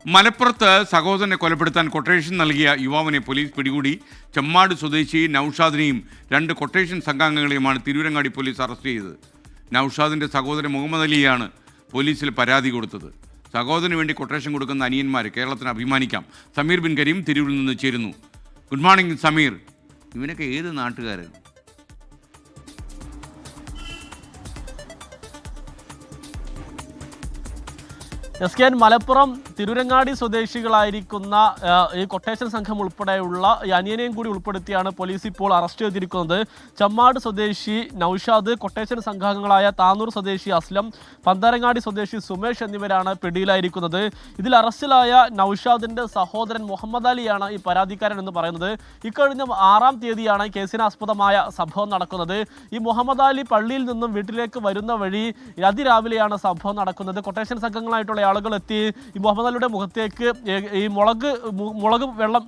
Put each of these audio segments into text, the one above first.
മലപ്പുറത്ത് സഹോദരനെ കൊലപ്പെടുത്താൻ കൊട്ടേഷൻ നൽകിയ യുവാവിനെ പോലീസ് പിടികൂടി. ചെമ്മാട് സ്വദേശി നൌഷാദിനെയും 2 കൊട്ടേഷൻ സംഘാംഗങ്ങളെയുമാണ് തിരൂരങ്ങാടി പോലീസ് അറസ്റ്റ് ചെയ്തത്. നൌഷാദിൻ്റെ സഹോദരൻ മുഹമ്മദ് അലിയാണ് പോലീസിൽ പരാതി കൊടുത്തത്. സഹോദരന് വേണ്ടി കൊട്ടേഷൻ കൊടുക്കുന്ന അനിയന്മാർ കേരളത്തിന് അഭിമാനിക്കാം. സമീർ ബിൻ കരീം തിരൂരിൽ നിന്ന് ചേരുന്നു. Good morning Sameer. ഇവനൊക്കെ ഏത് നാട്ടുകാരൻ? എസ്കെൻ, മലപ്പുറം തിരൂരങ്ങാടി സ്വദേശികളായിരിക്കുന്ന ഈ കൊട്ടേഷൻ സംഘം ഉൾപ്പെടെയുള്ള ഈ അനിയനെയും കൂടി ഉൾപ്പെടുത്തിയാണ് പോലീസ് ഇപ്പോൾ അറസ്റ്റ് ചെയ്തിരിക്കുന്നത്. ചമ്മാട് സ്വദേശി നൌഷാദ്, കൊട്ടേഷൻ സംഘാംഗങ്ങളായ താനൂർ സ്വദേശി അസ്ലം, പന്തരങ്ങാടി സ്വദേശി സുമേഷ് എന്നിവരാണ് പിടിയിലായിരിക്കുന്നത്. ഇതിൽ അറസ്റ്റിലായ നൌഷാദിൻ്റെ സഹോദരൻ മുഹമ്മദ് അലിയാണ് ഈ പരാതിക്കാരൻ എന്ന് പറയുന്നത്. ഇക്കഴിഞ്ഞ 6-ാം തീയതിയാണ് കേസിനാസ്പദമായ സംഭവം നടക്കുന്നത്. ഈ മുഹമ്മദ് അലി പള്ളിയിൽ നിന്നും വീട്ടിലേക്ക് വരുന്ന വഴി അതിരാവിലെയാണ് സംഭവം നടക്കുന്നത്. കൊട്ടേഷൻ സംഘങ്ങളായിട്ടുള്ള ആളുകൾ എത്തി ഈ മുഹമ്മദ് അലിയുടെ മുഖത്തേക്ക് ഈ മുളക് വെള്ളം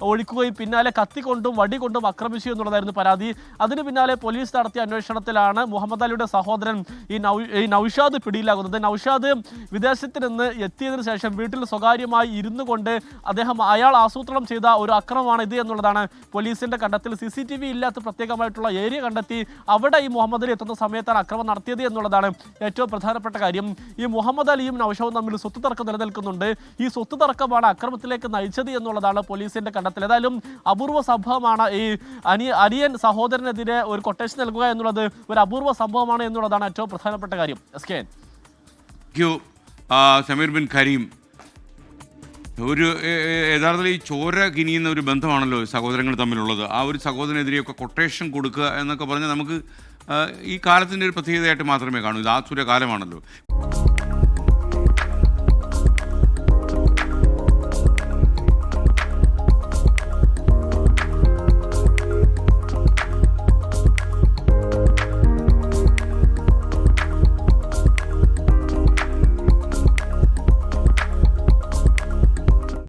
ഒഴിക്കുകയും പിന്നാലെ കത്തിക്കൊണ്ടും വടി കൊണ്ടും ആക്രമിച്ചു എന്നുള്ളതായിരുന്നു പരാതി. അതിന് പിന്നാലെ പോലീസ് നടത്തിയ അന്വേഷണത്തിലാണ് മുഹമ്മദ് അലിയുടെ സഹോദരൻ ഈ നൌഷാദ് പിടിയിലാകുന്നത്. നൌഷാദ് വിദേശത്ത് നിന്ന് എത്തിയതിനു ശേഷം വീട്ടിൽ സ്വകാര്യമായി ഇരുന്നു കൊണ്ട് അയാൾ ആസൂത്രണം ചെയ്ത ഒരു അക്രമമാണ് ഇത് എന്നുള്ളതാണ് പോലീസിന്റെ കണ്ടെത്തൽ. CCTV ഇല്ലാത്ത പ്രത്യേകമായിട്ടുള്ള ഏരിയ കണ്ടെത്തി അവിടെ ഈ മുഹമ്മദ് അലി എത്തുന്ന സമയത്താണ് അക്രമം നടത്തിയത് എന്നുള്ളതാണ് ഏറ്റവും പ്രധാനപ്പെട്ട കാര്യം. ഈ മുഹമ്മദ് അലിയും നൌഷാദും തമ്മിൽ സ്വത്ത് തർക്കം നിലനിൽക്കുന്നുണ്ട്. ഈ സ്വത്ത് തർക്കമാണ് അക്രമത്തിലേക്ക് നയിച്ചത് എന്നുള്ളതാണ് പോലീസിന്റെ കണ്ടെത്തൽ. ഏതായാലും അപൂർവ സംഭവമാണ് ഈ അനിയൻ സഹോദരനെതിരെ ഒരു കൊട്ടേഷൻ നൽകുക എന്നുള്ളത്. ഒരു അപൂർവ സംഭവമാണ് എന്നുള്ളതാണ് ഏറ്റവും പ്രധാനപ്പെട്ട കാര്യം. എസ്കെൻ, സമീർ ബിൻ കരീം, ഒരു യഥാർത്ഥത്തിൽ ഈ ചോര കിനിയുന്ന ഒരു ബന്ധമാണല്ലോ സഹോദരങ്ങൾ തമ്മിലുള്ളത്. ആ ഒരു സഹോദരനെതിരെയൊക്കെ കൊട്ടേഷൻ കൊടുക്കുക എന്നൊക്കെ പറഞ്ഞാൽ നമുക്ക് ഈ കാലത്തിൻ്റെ ഒരു പ്രത്യേകതയായിട്ട് മാത്രമേ കാണൂ. ഇത് ആസുര കാലമാണല്ലോ.